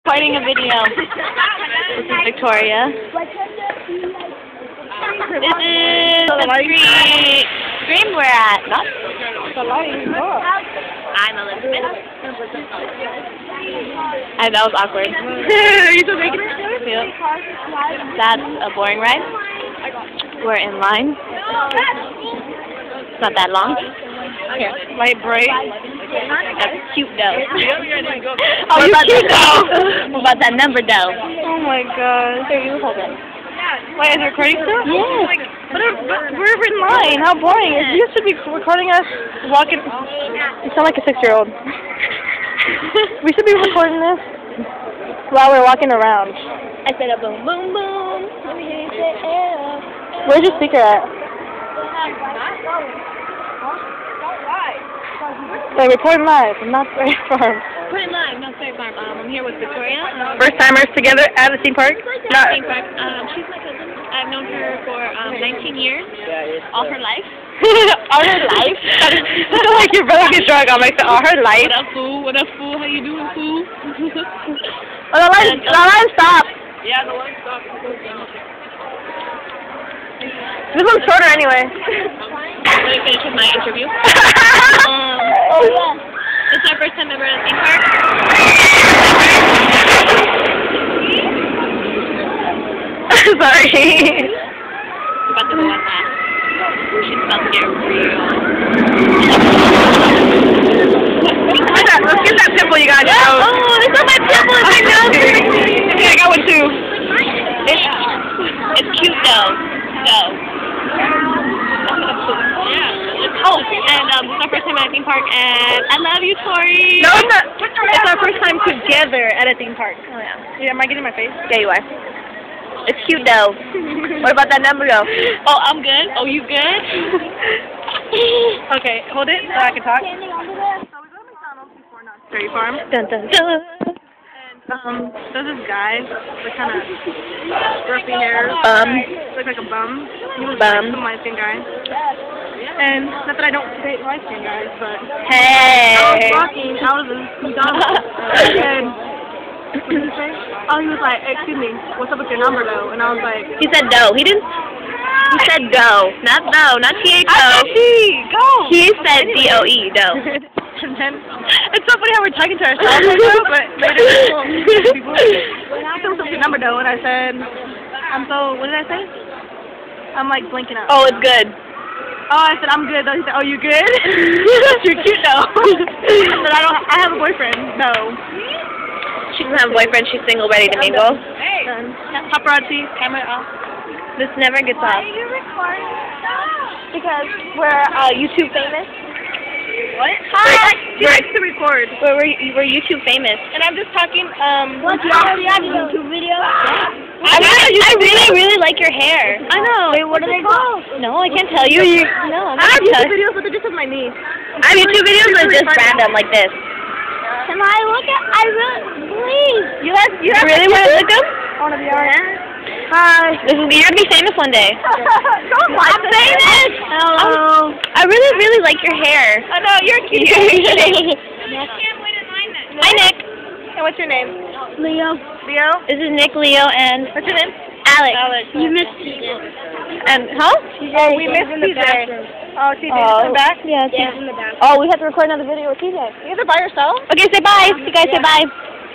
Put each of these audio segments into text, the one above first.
Recording a video. This is Victoria. This is the stream we're at. Not I'm Elizabeth. That was awkward. Are you still making it? Yep. That's a boring ride. We're in line. It's not that long. Here, light bright. That's cute though. Oh, you cute though. What about that number though? Oh my god. Here, you hold it. Wait, is it recording still? Yes. But we're in line. How boring. You should be recording us walking. You sound like a 6-year-old. We should be recording this while we're walking around. I said a boom, boom, boom. Where's your speaker at? They're recording live. I'm not very farm. Recording live, not very farm. I'm here with Victoria. First timers together at a theme park? Not theme park. She's my cousin. I've known her for 19 years. All her life. All her life? I feel like your brother gets drunk. I'm like, all her life. What up, fool? What up, fool? How you doing, fool? Oh, the line stopped. Yeah, the line stopped. This one's shorter anyway. I'm going to finish with my interview. Oh, yeah. This is our first time ever at a theme park. Sorry. We're about to go on that. She's about to get real. Let's get that pimple you got in your nose. Oh, there's not my pimple in my nose. Okay, I got one too. It's cute though. Oh, and this is our first time at a theme park, and I love you, Tori. No, it's not. It's our first time together at a theme park. Oh yeah. Yeah, am I getting my face? Yeah, you are. It's cute though. What about that number though? Oh, I'm good. Oh, you good? Okay, hold it so I can talk. So we go to McDonald's before, not Dairy Farm. Dun dun dun. And there's this guy with kind of scruffy hair. Looked like a bum. He was like some light-skinned guy. And not that I don't date light-skinned guys, but Hey. I was walking out of the McDonald's and what did he say? Oh, he was like, excuse me, what's up with your number though? And I was like, He said do. He didn't. He said go, not though, not T-H-O. go. He said D-O-E, do. And then, it's so funny how we're talking to ourselves right now, but later people. When I told your number though, and I said, what did I say? I'm like blinking out. Oh, it's good. Oh, I said, I'm good though. He said, oh, you good? You're cute though. I said, I have a boyfriend. No. She doesn't have a boyfriend, she's single, ready to mingle. Hey. Paparazzi, camera off. This never gets off. Why are you recording stuff? Because we're YouTube famous. What? Hi! She likes to record. We're YouTube famous. And I'm just talking, What's your YouTube video? I really like your hair. I know. Wait, what are they called? No, I can't tell you. No, I'm I not have tell YouTube videos, but they're just with my niece. I have YouTube videos that are just random, like this. Can I look at? Please. You really want to look up? I want to be on. Hi. You're gonna be famous one day. I'm famous. Hello. I really like your hair. I know you're cute. Hi, Nick. And what's your name? Leo. Leo. This is Nick, Leo, and What's your name? Alex. You missed TJ. And huh? Oh, we missed TJ. Oh, TJ's in the back. Yeah. Yeah, in the back. Oh, we have to record another video with TJ. You guys are by yourself? Okay, say bye. You guys say bye.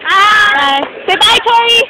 Bye. Say bye, Tori.